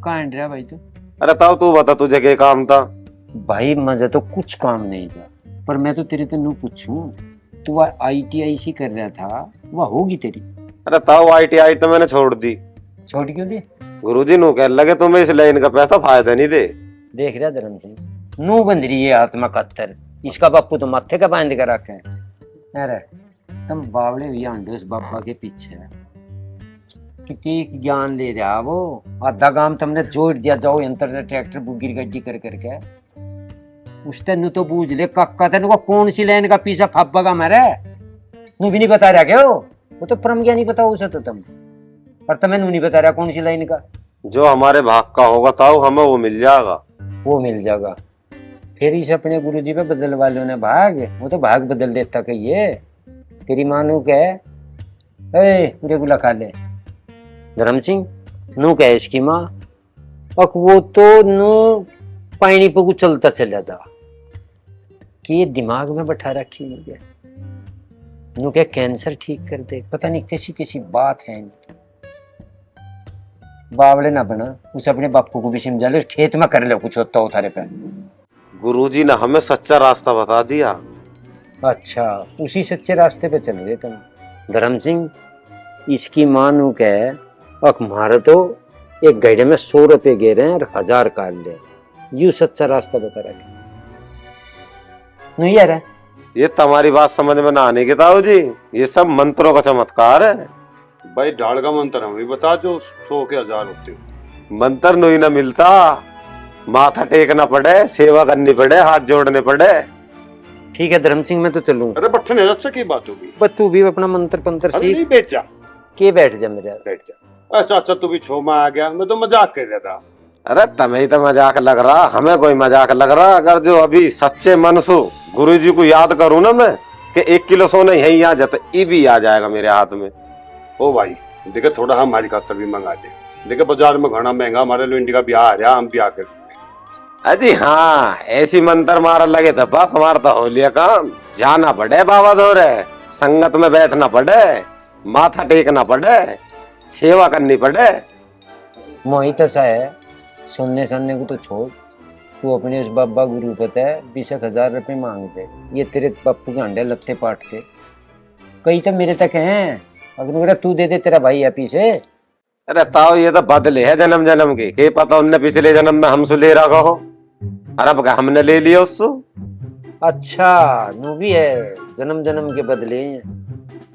Speaker 3: कहाँ है रहा भाई तू?
Speaker 6: अरे ताऊ तू बता तुझे क्या काम था?
Speaker 3: भाई मजे तो कुछ काम नहीं था पर मैं तो तेरे से नू पूछूं तू ITI सी कर रहा था वह होगी तेरी?
Speaker 6: अरे ताऊ ITI तो मैंने छोड़ दी।
Speaker 3: छोड़ क्यों दी?
Speaker 6: गुरुजी नू कह लगे तुम्हें इस लाइन का पैसा फायदा नहीं दे।
Speaker 3: देख रहा धर्म सिंह नू बंद रही है आत्मा कत्तर, इसका बापू तो माथे का बांध कर रखे है। अरे तुम बावड़े हुई आंडो इस बाबा के पीछे कितनी ज्ञान ले रहा वो, आधा काम तुमने जोड़ दिया जाओ यंत्र ट्रैक्टर बुगिर गड्डी कर करके उसने नु तो बूझ ले कक्का तेन को कौन सी लाइन का पीछा फब्बा मेरे नू भी नहीं बता रहा क्या वो तो परम ज्ञानी बताओ उसे तो तुम, पर तुम्हें नू नहीं बता रहा कौन सी लाइन का।
Speaker 6: जो हमारे भाग का होगा ताऊ हमें वो मिल जाएगा।
Speaker 3: वो मिल जाएगा फिर इस अपने गुरुजी पे बदल वालों ने भाग, वो तो भाग बदल देता कहिए तेरी मानू कह पूरे गुला खा ले धर्म सिंह नू कह इसकी माँ और वो तो नू पानी पे चलता चला था कि ये दिमाग में बैठा रखी है नू क्या कैंसर ठीक कर दे, पता नहीं कैसी कैसी बात है इनकी। बावड़े ना बना उसे अपने बापू को भी समझा ले, खेत में कर ले कुछ होता हो थारे पे।
Speaker 6: गुरुजी ने हमें सच्चा रास्ता बता दिया।
Speaker 3: अच्छा उसी सच्चे रास्ते पे चल रहे तुम धर्म सिंह। इसकी मानू कह और मारे तो एक घड़े में 100 रुपए गे रहे हैं और 1000 काट ले, यू सच्चा रास्ता बता रहे नहीं यार।
Speaker 6: ये तुम्हारी बात समझ में ना आने की ताऊ जी, ये सब मंत्रों का चमत्कार है।
Speaker 7: भाई ढाल का मंत्र हमें बता जो 100 के 1000 होते हो।
Speaker 6: मंत्र नहीं ना मिलता, माथा टेकना पड़े, सेवा करनी पड़े, हाथ जोड़ने पड़े।
Speaker 3: ठीक है धर्म सिंह मैं तो चलूं।
Speaker 7: अरे बट्ठन है अच्छा की बात होगी।
Speaker 3: पर तू भी अपना मंत्र पंत्र
Speaker 7: अरे नहीं
Speaker 3: सीख
Speaker 7: बैठ जा
Speaker 3: के बैठ जा मेरे
Speaker 7: बैठ जा। अच्छा अच्छा तू भी छो में आ गया, मैं तो मजाक कर रहा था।
Speaker 6: अरे तुम्हें ही तो मजाक लग रहा, हमें कोई मजाक लग रहा। अगर जो अभी सच्चे मन से गुरु जी को याद करूँ ना मैं कि 1 किलो सोना यही आ जाता, ये भी आ जाएगा मेरे हाथ में।
Speaker 7: ओ भाई देखे थोड़ा हमारी खातर भी मंगा दे, देखे बाजार में घना महंगा, हमारे लोग इंडिया का ब्याह आ रहा, हम ब्याह कर।
Speaker 6: अजी हाँ ऐसी मंत्र मारा लगे तो बस हमारा तो हो लिया काम। जाना पड़े बाबा धोरे, संगत में बैठना पड़े, माथा टेकना पड़े, सेवा करनी पड़े।
Speaker 3: मोहित ऐसा है सुनने सुनने को तो छोड़, तू अपने उस बाबा गुरु पता है 20,000 रुपये मांगते, ये तेरे बापू के अंडे लत्ते पाटते, कई तो मेरे तक हैं, अगर मेरा तू दे दे तेरा भाई है पीछे।
Speaker 6: अरे ताऊ ये तो बदले है जन्म जन्म के पता उनने पिछले जन्म में हमसे ले रखा हो, अरब का हमने ले लिया उससे।
Speaker 3: अच्छा नू भी है जन्म जन्म के बदले हैं,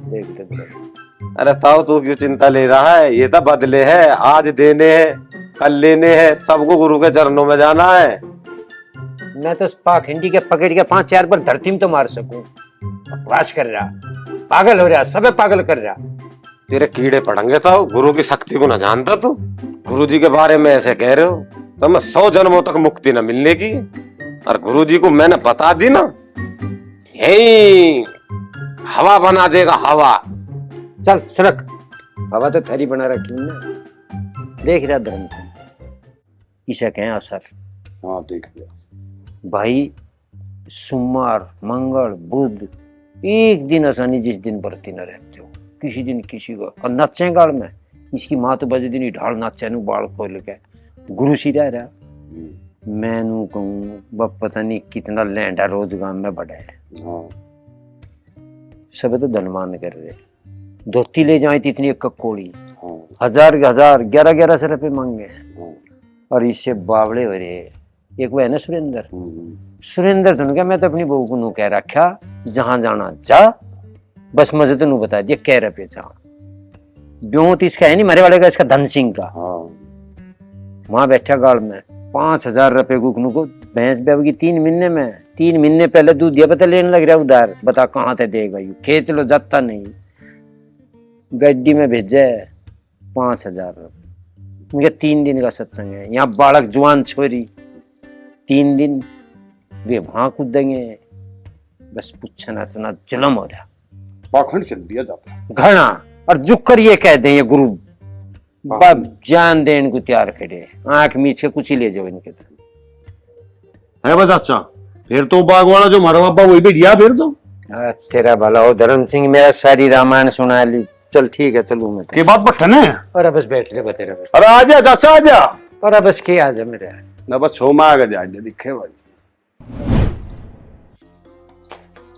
Speaker 3: देख देख।
Speaker 6: अरे ताऊ तू क्यों चिंता ले रहा है, ये तो बदले है, आज देने हैं कल लेने हैं, सबको गुरु के चरणों में जाना है।
Speaker 3: मैं तो पाखंडी के पकड़ के 5-4 पर धरती में तो मार सकूं, बकवास कर रहा, पागल हो रहा, सब पागल कर रहा।
Speaker 6: तेरे कीड़े पड़ेंगे ताऊ, गुरु की शक्ति को ना जानता तू, गुरु जी के बारे में ऐसे कह रहे हो तो मैं 100 जन्मों तक मुक्ति न मिलने की, और गुरु जी को मैंने बता दी ना यही हवा बना देगा हवा।
Speaker 3: चल सड़क हवा तो थारी बना रखी ना, देख रहा धर्म से इसे कहें असर।
Speaker 7: हाँ देख लिया
Speaker 3: भाई सोमवार मंगल बुध एक दिन आसानी जिस दिन बरती न रहते हो, किसी दिन किसी को और नाचे गाल में इसकी माँ तो बजे दिन ढाल नाचे नु बाल खोल के गुरु सी रहा। मैं नू कहूँ बब पता नहीं कितना लैंडा रोज गांव में बढ़ा है।
Speaker 7: हाँ
Speaker 3: सब तो धनमान कर रहे, धोती ले जाए तो इतनी ककोड़ी,
Speaker 7: हाँ
Speaker 3: 1000 1100 रुपये मांगे, और इससे बावड़े हो रहे। एक वो है ना सुरेंद्र, सुरेंद्र तो क्या मैं तो अपनी बहू को नू कह रखा जहां जाना जा, बस मुझे तो नू बता दिया कह रहे जा ब्यों तो इसका है नहीं मरे वाले का, इसका धन सिंह का।
Speaker 7: हाँ
Speaker 3: वहां बैठा गाड़ में 5,000 रुपए गुकनू को भैंस बेवगी 3 महीने में। 3 महीने पहले दूध दिया पता लेने लग रहा उधार, बता कहाँ से देगा यू, खेत लो जाता नहीं। गड्डी में भेजे 5,000 रुपये। मुझे 3 दिन का सत्संग है, यहाँ बालक जवान छोरी 3 दिन वे वहां कूदेंगे, बस पूछना इतना जुलम हो रहा,
Speaker 7: पाखंड चल दिया जाता है
Speaker 3: घना। और झुक कर ये कह दे ये गुरु बाप जान देने को तैयार खड़े, आंख मीच के कुछ ही ले जाओ इनके तरफ
Speaker 7: है बस। अच्छा फिर तो बाग वाला जो हमारा बाबा वही भी दिया फिर तो।
Speaker 3: तेरा भला हो धर्म सिंह, मेरा सारी रामायण सुना ली। चल ठीक है चलू मैं
Speaker 7: के बात पट्टन है।
Speaker 3: अरे बस बैठ ले बतेरा बैठ।
Speaker 7: अरे आजा चाचा आजा।
Speaker 3: अरे बस के आजा मेरे
Speaker 7: ना बस छो में आगे जा दिखे भाई।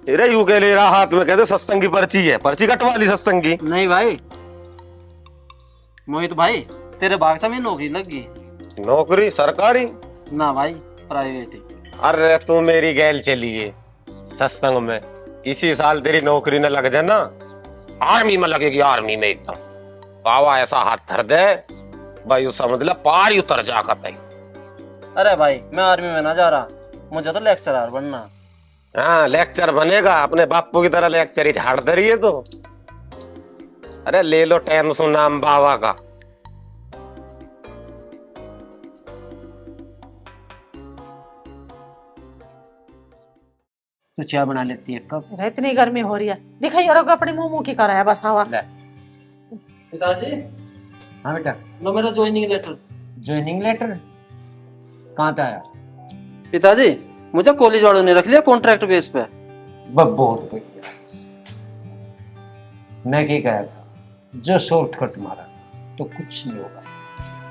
Speaker 6: तेरे यू के ले रहा हाथ में, कहते सत्संग की पर्ची है, पर्ची कटवा ली सत्संग की।
Speaker 2: नहीं भाई मोहित भाई, तेरे भाग से में नौकरी लगी।
Speaker 6: नौकरी सरकारी?
Speaker 2: ना भाई प्राइवेट ही।
Speaker 6: अरे तू मेरी गैल चलिए सत्संग में, इसी साल तेरी नौकरी न लग जाए ना, आर्मी में लगेगी, आर्मी में एकदम। बाबा ऐसा हाथ धर दे भाई, समझ ला पार ही उतर जा कतई।
Speaker 2: अरे भाई मैं आर्मी में ना जा रहा, मुझे तो लेक्चरर बनना।
Speaker 6: हाँ लेक्चर बनेगा, अपने बापू की तरह लेक्चर ही झाड़ दे रही है तो। अरे ले लो टाइम सु नाम बाबा का।
Speaker 3: तू चाय बना लेती है कब?
Speaker 1: अरे इतनी गर्मी हो रही है, दिखाई और अपने मुंह मुंह की कर रहा है बस हवा।
Speaker 2: पिताजी
Speaker 3: हाँ बेटा।
Speaker 2: लो मेरा ज्वाइनिंग लेटर।
Speaker 3: ज्वाइनिंग लेटर कहाँ पे आया?
Speaker 2: पिताजी मुझे कॉलेज वालों ने रख लिया कॉन्ट्रैक्ट बेस पे।
Speaker 3: बहुत बढ़िया। मैं क्या कह रहा था, जो शॉर्टकट मारा तो कुछ नहीं होगा।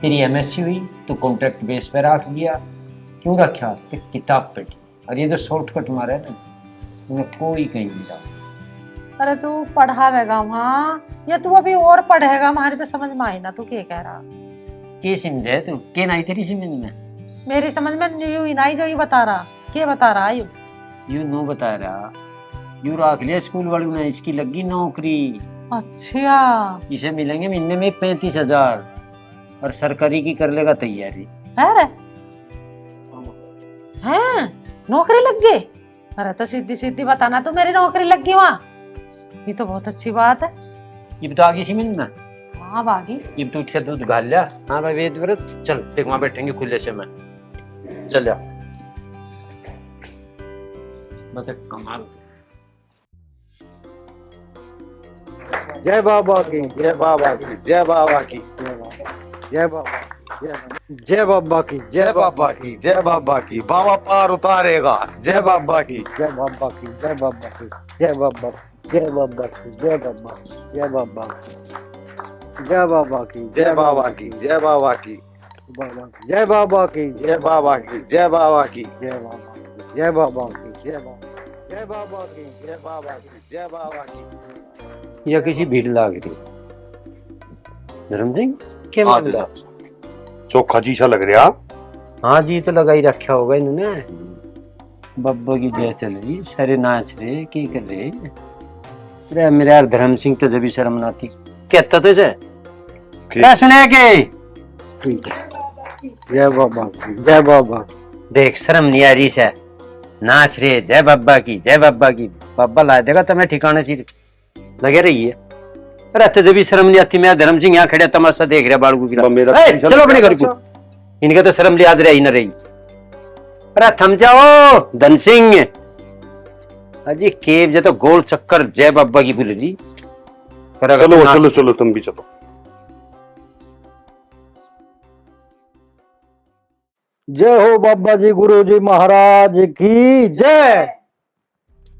Speaker 3: तेरी एमएससी हुई तो कॉन्ट्रैक्ट बेस पे रख लिया, क्यों रखा? तो किताब पे। और ये जो शॉर्टकट मारा है ना, तुम्हें कोई कहीं नहीं जाता।
Speaker 1: अरे तू पढ़ावेगा वहाँ या तू अभी और पढ़ेगा? हमारी तो समझ में आई ना तू क्या कह रहा।
Speaker 3: के समझे तू? के नहीं तेरी समझ में?
Speaker 1: मेरी समझ में यूं ही नहीं जो ये बता रहा। क्या बता रहा है
Speaker 3: यू नो बता रहा, यू रख लिया स्कूल वालों ने, इसकी लगी नौकरी।
Speaker 1: अच्छा
Speaker 3: इसे मिलेंगे महीने में 35,000 और सरकारी की कर लेगा तैयारी।
Speaker 1: है रे? हैं नौकरी लग गई? अरे तो सीधी सीधी बताना तू मेरी नौकरी लग गई वहाँ, ये तो बहुत अच्छी बात है।
Speaker 3: ये तो आगे सी मिलना।
Speaker 1: हाँ बागी
Speaker 3: ये तो उठ के दूध घाल लिया। हाँ भाई वेद व्रत चल देख, वहां बैठेंगे खुले से मैं। चल जा मतलब कमाल।
Speaker 5: जय बाबा की,
Speaker 6: जय बाबा की, जय बाबा की,
Speaker 5: जय बाबा, जय बाबा की,
Speaker 6: जय बाबा की, जय बाबा की। बाबा पार उतारेगा। जय बाबा की,
Speaker 5: जय बाबा की, जय बाबा की, जय बाबा, जय बाबा की, जय बाबा, जय बाबा, जय बाबा की,
Speaker 6: जय बाबा की, जय बाबा की,
Speaker 5: जय बाबा की,
Speaker 6: जय बाबा की, जय बाबा की,
Speaker 5: जय बाबा, जय बाबा की, जय बाबा, जय बाबा की,
Speaker 6: जय बाबा की, जय बाबा की।
Speaker 3: या किसी भीड़ लाग रही धर्म सिंह के
Speaker 7: हाँ
Speaker 3: मामला?
Speaker 7: चोखा जी सा लग रहा।
Speaker 3: हाँ जी तो लगा ही रखा होगा इन्होंने। बब्बा की जय चल रही, सारे नाच रहे, क्या कर रहे? अरे मेरे यार धर्म सिंह तो जब भी शर्म नाती कहता तो इसे सुने के
Speaker 5: जय बाबा की, जय बाबा।
Speaker 3: देख शर्म नहीं आ रही से, नाच रहे जय बाबा की, जय बाबा की। बाबा ला देगा तो मैं ठिकाने से लगे रही है। अरे तुझे भी शर्म नहीं आती? मैं धर्म सिंह यहाँ खड़े तमाशा देख रहा बालू की। चलो अपने घर को, इनका तो शर्म लिहाज रही न रही। अरे थम जाओ धन सिंह। अजी केव जो तो गोल चक्कर जय बाबा की भूल जी।
Speaker 7: चलो चलो चलो तुम भी चलो।
Speaker 5: जय हो बाबा जी, गुरु जी महाराज की जय।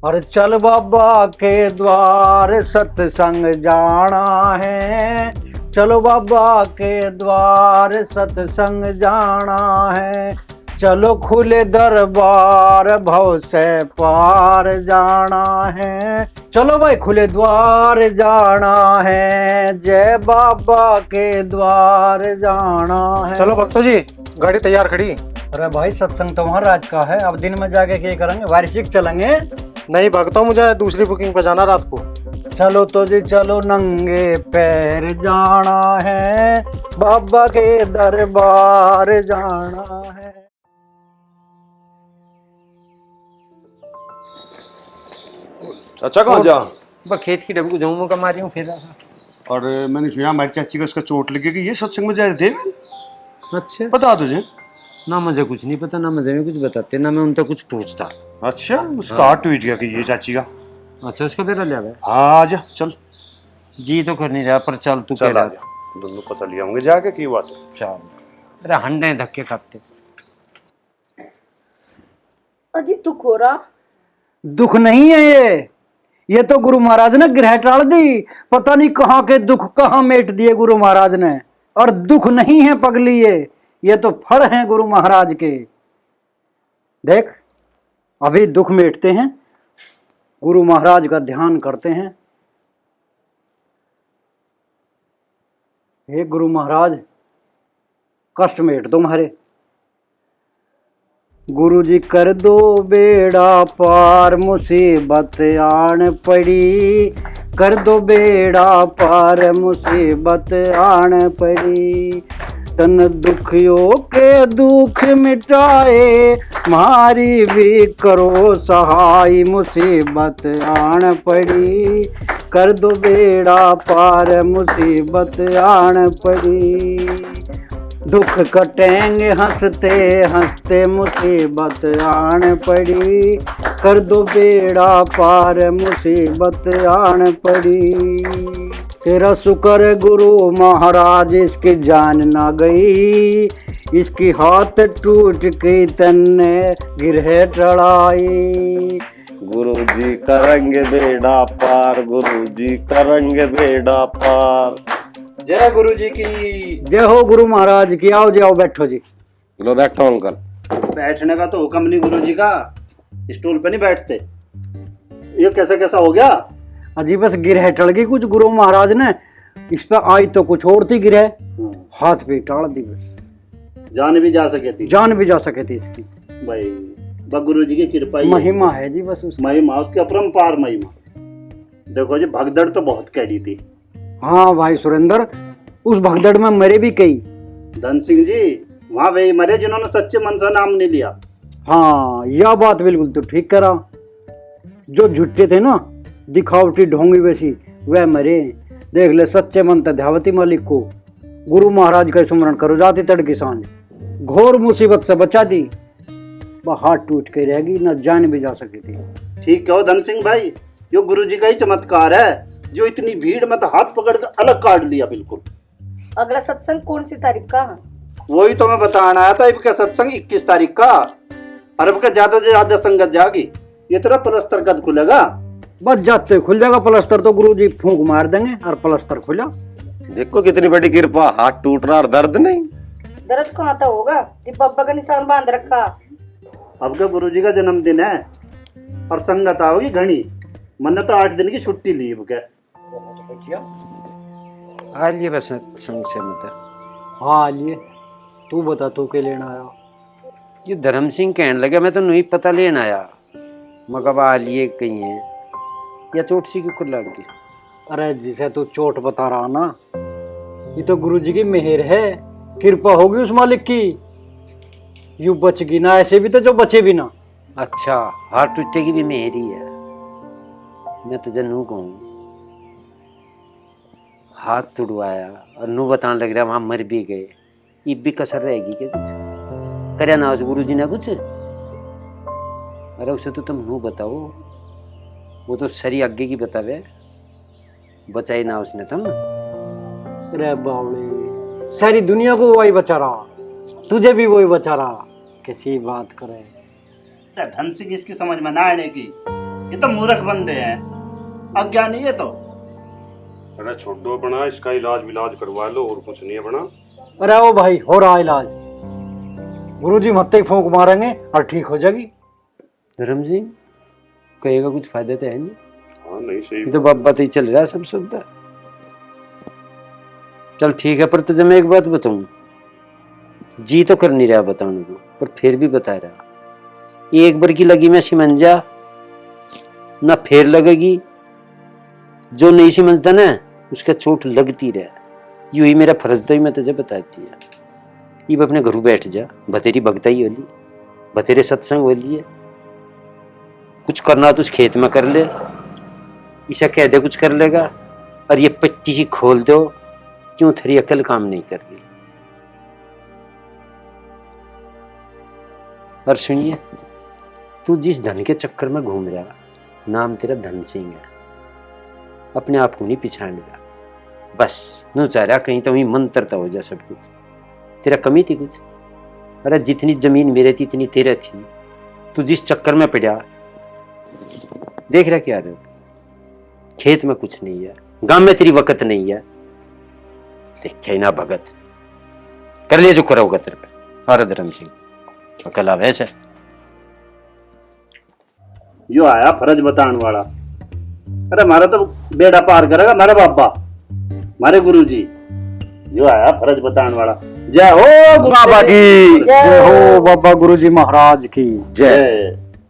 Speaker 5: और चल बाबा के द्वार सत्संग जाना है, चलो बाबा के द्वार सत्संग जाना है, चलो खुले दरबार भव से पार जाना है, चलो भाई खुले द्वार जाना है, जय बाबा के द्वार जाना है।
Speaker 10: चलो भक्तों जी गाड़ी तैयार खड़ी।
Speaker 5: अरे भाई सत्संग तो वहाँ रात का है, अब दिन में जाके क्या करेंगे? वार्षिक चलेंगे।
Speaker 10: नहीं भक्तों, मुझे दूसरी बुकिंग पे जाना रात को।
Speaker 5: चलो तो जी चलो नंगे पैर जाना है, बाबा के दरबार जाना है।
Speaker 7: चाचा कहाँ जा?
Speaker 3: बस खेत की डब्बू जाऊँ का मारी हूँ फिर ऐसा।
Speaker 7: और मैंने सुना हमारी चाची का उसका चोट लगी कि ये सत्संग में जा रहे थे।
Speaker 3: अच्छा,
Speaker 7: बता तुझे?
Speaker 3: ना मुझे कुछ नहीं पता, ना मुझे कुछ बताते, ना मैं उनसे कुछ पूछता।
Speaker 7: अच्छा, उसका हाथ टूट गया कि ये चाची का?
Speaker 3: अच्छा, उसका बेरा लिया है।
Speaker 7: हाँ आजा चल।
Speaker 3: जी तो कर नहीं रहा पर चल तू
Speaker 7: चल आजा, दोनों पता लिया होंगे जाके की बात।
Speaker 3: चल, अरे हंडे धक्के खाते।
Speaker 11: अजी दुख हो रहा?
Speaker 5: दुख नहीं है ये तो गुरु महाराज ने ग्रह टाल दी। पता नहीं कहाँ के दुख कहाँ मेट दिए गुरु महाराज ने। और दुख नहीं है पगली, ये तो फल हैं गुरु महाराज के। देख अभी दुख मेटते हैं, गुरु महाराज का ध्यान करते हैं। हे गुरु महाराज, कष्ट मेट दो हमारे। गुरु जी कर दो बेड़ा पार, मुसीबत आन पड़ी। कर दो बेड़ा पार, मुसीबत आन पड़ी। तन दुखियों के दुख मिटाए, मारी भी करो सहाय, मुसीबत आन पड़ी। कर दो बेड़ा पार, मुसीबत आन पड़ी। दुख कटेंगे हंसते हंसते, मुसीबत आन पड़ी। कर दो बेड़ा पार, मुसीबत आन पड़ी। तेरा शुक्र गुरु महाराज, इसकी जान ना गई। इसकी हाथ टूट के तन्ने गिरहे टड़ाई।
Speaker 6: गुरु जी करेंगे बेड़ा पार, गुरु जी करेंगे बेड़ा पार।
Speaker 4: जय गुरु जी की।
Speaker 5: जय हो गुरु महाराज की। आओ जी, आओ बैठो जी।
Speaker 6: लो बैठो अंकल।
Speaker 4: बैठने का तो हुक्म नहीं गुरु जी का, स्टूल पे नहीं बैठते। ये कैसा कैसा हो गया?
Speaker 5: अजी बस गिरह टल गई कुछ गुरु महाराज ने। इस पे आई तो कुछ और थी गिरह, हाथ पे टाल दी बस।
Speaker 4: जान भी जा सके थी।
Speaker 5: जान भी जा सके थी इसकी।
Speaker 4: भाई बस गुरु जी की कृपा ही
Speaker 5: महिमा है जी बस उसकी।
Speaker 4: महिमा, उसकी अपरंपार महिमा। देखो जी भगदड़ तो बहुत कैडी थी।
Speaker 5: हाँ भाई सुरेंद्र, उस भगदड़ में मरे भी कई।
Speaker 4: धन सिंह जी वहां वही मरे जिन्होंने सच्चे मन से नाम नहीं लिया।
Speaker 5: हाँ यह बात बिल्कुल तो ठीक करा। जो झुट्टे थे ना, दिखावटी ढोंगी वैसी, वह मरे। देख ले सच्चे मन ध्यावती मालिक को, गुरु महाराज का स्मरण करो जाती तड़की सांझ। घोर मुसीबत से बचा दी, वह हाथ टूट के रहेगी, न जान भी जा सकी थी।
Speaker 4: ठीक कहो धन सिंह भाई, यो गुरु जी का ही चमत्कार है जो इतनी भीड़ में तो हाथ पकड़ कर अलग काट लिया बिल्कुल।
Speaker 11: अगला सत्संग कौन सी तारीख का?
Speaker 4: वही तो मैं बताना आया था। इनका सत्संग 21 तारीख का। अरब का ज्यादा से ज्यादा संगत जागी, ये तेरा प्लस्तर कद खुलेगा।
Speaker 5: बस जाते खुल जाएगा प्लस्तर तो गुरु जी फूंक मार देंगे और प्लस्तर खुला।
Speaker 6: देखो कितनी बड़ी कृपा, हाथ टूट रहा और दर्द नहीं।
Speaker 11: दर्द कहाँ था होगा जी, बाबा का निशान बांध रखा।
Speaker 4: अब का गुरु जी का जन्मदिन है और संगत आओगी घनी। मैंने तो 8 दिन की छुट्टी ली क्या?
Speaker 3: आ लिए बस संग से मत।
Speaker 5: हाँ लिए, तू बता तू के लेना आया?
Speaker 3: ये धर्म सिंह कहने लगा मैं तो नहीं पता लेना आया। मगर आ लिए कहीं है या चोट सी क्यों लग गई?
Speaker 5: अरे जिसे तू चोट बता रहा ना, ये तो गुरु जी की मेहर है, कृपा होगी उस मालिक की। यू बच गई ना, ऐसे भी तो जो बचे भी ना।
Speaker 3: अच्छा, हाथ टूटने की भी मेहरी है। मैं तुझे नू कहूँ हाथ तुड़वाया और नू बताने लग रहा वहां मर भी गए, ये भी कसर रहेगी क्या? कुछ करे ना उस गुरु जी ने कुछ? अरे उसे तो तुम नू बताओ, वो तो सरी आगे की बतावे, बचाई ना उसने तुम।
Speaker 5: अरे बावड़े, सारी दुनिया को वही बचा रहा, तुझे भी वही बचा रहा। कैसी बात करे।
Speaker 4: धन सिंह इसकी समझ में ना आने की, ये तो मूर्ख बंदे हैं, अज्ञानी है तो।
Speaker 7: अरे छोड़ो बना, इसका इलाज विलाज करवा लो और कुछ नहीं है बना।
Speaker 5: अरे ओ भाई हो रहा इलाज, गुरुजी मत्ते ही फूंक मारेंगे और ठीक हो जाएगी।
Speaker 3: धर्म सिंह कहेगा कुछ फायदा तो है नहीं।
Speaker 7: हाँ नहीं सही,
Speaker 3: ये तो बात ही चल रहा है सब सुनता। चल ठीक है, पर तुझे मैं एक बात बताऊं, जी तो कर नहीं रहा बताने को, पर फिर भी बता रहा। एक बार की लगी मैं सिमंजा ना फिर लगेगी, जो नहीं समझता ना उसका चोट लगती रहे। यू ही मेरा फर्ज तो ही मैं तुझे बताती है। ये अपने घर बैठ जा, बतेरी बगताई होली, बतेरे सत्संग होली है। कुछ करना तो उस खेत में कर ले, ईशा कह दे कुछ कर लेगा। और ये पट्टी सी खोल दो, क्यों तेरी अकल काम नहीं कर रही। और सुनिए, तू जिस धन के चक्कर में घूम रहा, नाम तेरा धन सिंह है। अपने आप को नहीं पिछाड़ेगा, बस नू चाह रहा कहीं तो वही मंत्रता हो जा सब कुछ। तेरा कमी थी कुछ? अरे जितनी जमीन मेरे थी इतनी तेरे थी। तू जिस चक्कर में पड़ा, देख रहा क्या रे, खेत में कुछ नहीं है, गांव में तेरी वक़्त नहीं है। देखे ना भगत, कर ले जो करोगा तेरे पे। और धर्म सिंह अकला वैसे
Speaker 4: यो आया फर्ज बताने वाला। अरे मारा तो बेड़ा पार करेगा मारे बाबा, मारे गुरुजी। यो आया फर्ज बताने वाला। जय हो
Speaker 5: बाबा की जय हो, बाबा गुरुजी महाराज की
Speaker 4: जय।